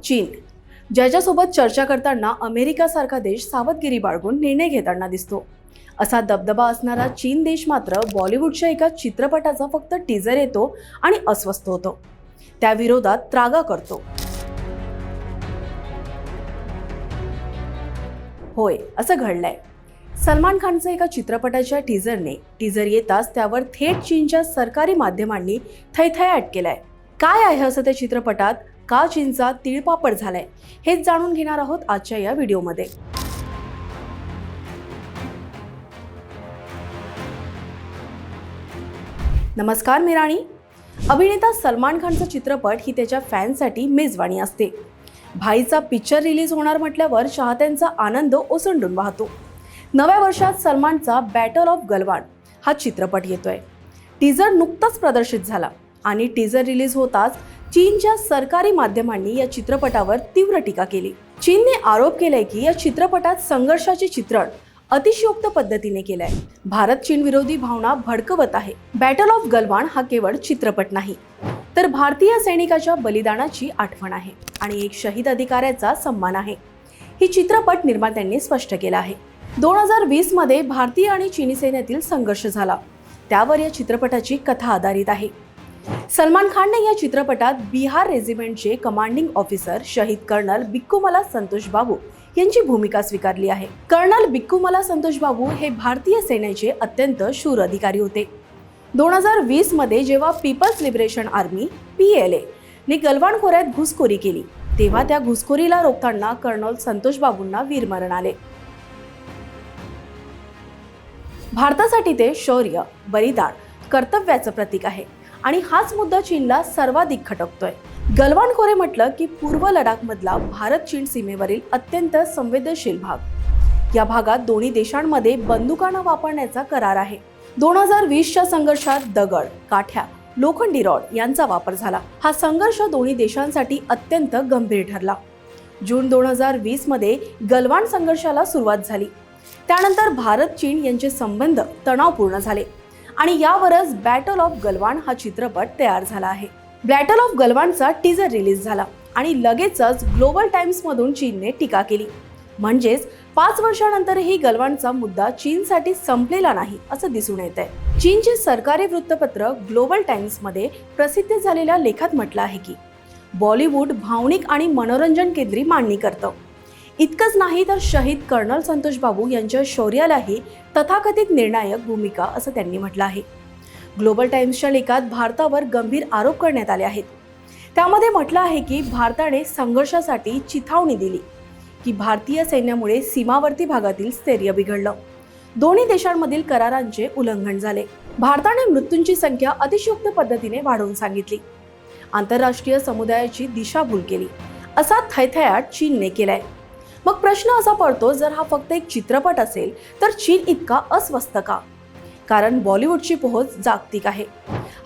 चीन, ज्याच्यासोबत चर्चा करताना अमेरिकासारखा देश सावधगिरी बाळगून निर्णय घेताना दिसतो. असा दबदबा असणारा चीन देश मात्र बॉलिवूडच्या एका चित्रपटाचा फक्त टीजर येतो आणि अस्वस्थ होतो. त्या विरोधात त्रागा करतो. होय, असं घडलंय. सलमान खानचं एका चित्रपटाच्या टीजर येताच त्यावर थेट चीनच्या सरकारी माध्यमांनी थैथयाट केलाय. काय आहे असं त्या चित्रपटात, का चीनचा तिळपापड झालाय, हेच जाणून घेणार आहोत आजच्या या व्हिडिओमध्ये. नमस्कार, मी राणी. अभिनेता सलमान खानचा चित्रपट ही त्याच्या फॅन्ससाठी मेजवानी असते. भाईचा पिक्चर रिलीज होणार म्हटल्यावर चाहत्यांचा आनंद ओसंडून वाहतो. नव्या वर्षात सलमानचा बॅटल ऑफ गलवान हा चित्रपट येतोय. टीजर नुकताच प्रदर्शित झाला आणि टीजर रिलीज होताच चीनच्या सरकारी माध्यमांनी या चित्रपटावर तीव्र टीका केली. चीनने आरोप केलाय की या चित्रपटात संघर्षाचे चित्रण अतिशयोक्त पद्धतीने केलंय. भारत चीन विरोधी भावना भडकवत आहे. बॅटल ऑफ गलवान हा केवळ चित्रपट नाही, तर भारतीय सैनिकाच्या बलिदानाची आठवण आहे आणि एक शहीद अधिकाऱ्याचा सन्मान आहे, ही चित्रपट निर्मात्यांनी स्पष्ट केलं आहे. 2020 मध्ये भारतीय आणि चीनी सैन्यातील संघर्ष झाला, त्यावर या चित्रपटाची कथा आधारित आहे. सलमान खानने या चित्रपटात बिहार रेजिमेंटचे कमांडिंग ऑफिसर शहीद कर्नल बिक्कूमला संतोष बाबू यांची भूमिका स्वीकारली आहे. कर्नल बिक्कूमला संतोष बाबू हे भारतीय सेनेचे अत्यंत शूर अधिकारी होते. 2020 मध्ये जेव्हा पीपल्स लिबरेशन आर्मी PLA ने गलवान खोऱ्यात घुसखोरी केली, तेव्हा त्या घुसखोरीला रोखताना कर्नल संतोष बाबूंना वीरमरण आले. भारतासाठी ते शौर्य, बलिदान, कर्तव्याचं प्रतीक आहे आणि हाच मुद्दा चीनला सर्वाधिक खटकतोय. गलवान खोरे म्हटलं की पूर्व लडाखमधला भारत चीन सीमेवरील अत्यंत संवेदनशील भाग. या भागात दोन्ही देशांमध्ये बंदुकांना वापरण्याचा करार आहे. 2020च्या संघर्षात दगड, काठ्या, लोखंडी रॉड यांचा वापर झाला. हा संघर्ष दोन्ही देशांसाठी अत्यंत गंभीर ठरला. जून 2020 मध्ये गलवान संघर्षाला सुरुवात झाली. त्यानंतर भारत चीन यांचे संबंध तणावपूर्ण झाले आणि यावरच बॅटल ऑफ गलवान हा चित्रपट तयार झाला आहे. बॅटल ऑफ गलवानचा टीजर रिलीज झाला आणि लगेचच ग्लोबल टाइम्स मधून चीनने टीका केली. म्हणजेच 5 वर्षांनंतरही गलवानचा मुद्दा चीनसाठी संपलेला नाही असं दिसून येत आहे. चीनचे सरकारी वृत्तपत्र ग्लोबल टाइम्स मध्ये प्रसिद्ध झालेल्या लेखात म्हटलं आहे की बॉलिवूड भावनिक आणि मनोरंजन केंद्री मांडणी करतं. इतकंच नाही तर शहीद कर्नल संतोष बाबू यांच्या शौर्यालाही तथाकथित निर्णायक भूमिका असं त्यांनी म्हटलं आहे. ग्लोबल टाइम्सच्या लेखात भारतावर गंभीर आरोप करण्यात आले आहेत. त्यामध्ये म्हटलं आहे की भारताने संघर्षासाठी चिथावणी दिली, की भारतीय सैन्यामुळे सीमावर्ती भागातील स्थैर्य बिघडलं, दोन्ही देशांमधील करारांचे उल्लंघन झाले, भारताने मृत्यूंची संख्या अतिशयोक्त पद्धतीने वाढवून सांगितली, आंतरराष्ट्रीय समुदायाची दिशाभूल केली, असा थैथयाट चीनने केलाय. मग प्रश्न असा पडतो, जर हा फक्त एक चित्रपट असेल तर चीन इतका अस्वस्थ का? कारण बॉलिवूडची पोहोच जागतिक आहे.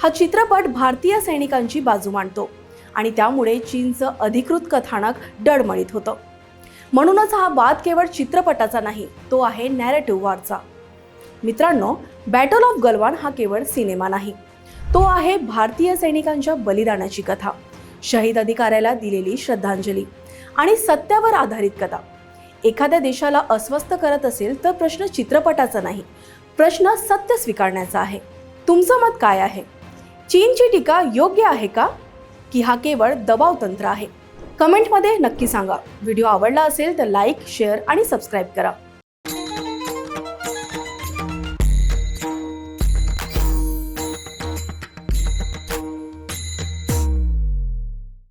हा चित्रपट भारतीय सैनिकांची बाजू मांडतो आणि त्यामुळे चीनचं अधिकृत कथानक डळमळीत होतं. म्हणूनच हा वाद केवळ चित्रपटाचा नाही, तो आहे नॅरेटिव्ह वॉरचा. मित्रांनो, बॅटल ऑफ गलवान हा केवळ सिनेमा नाही, तो आहे भारतीय सैनिकांच्या बलिदानाची कथा, शहीद अधिकाऱ्याला दिलेली श्रद्धांजली आणि सत्यावर आधारित कथा. एखाद्या देशाला अस्वस्थ करत असेल तर प्रश्न चित्रपटाचा नाही, प्रश्न सत्य स्वीकारण्याचा आहे. तुमचं मत काय आहे? चीनची टीका योग्य आहे का, की हा केवळ दबाव तंत्र आहे? कमेंटमध्ये नक्की सांगा. व्हिडिओ आवडला असेल तर लाईक, शेअर आणि सबस्क्राईब करा.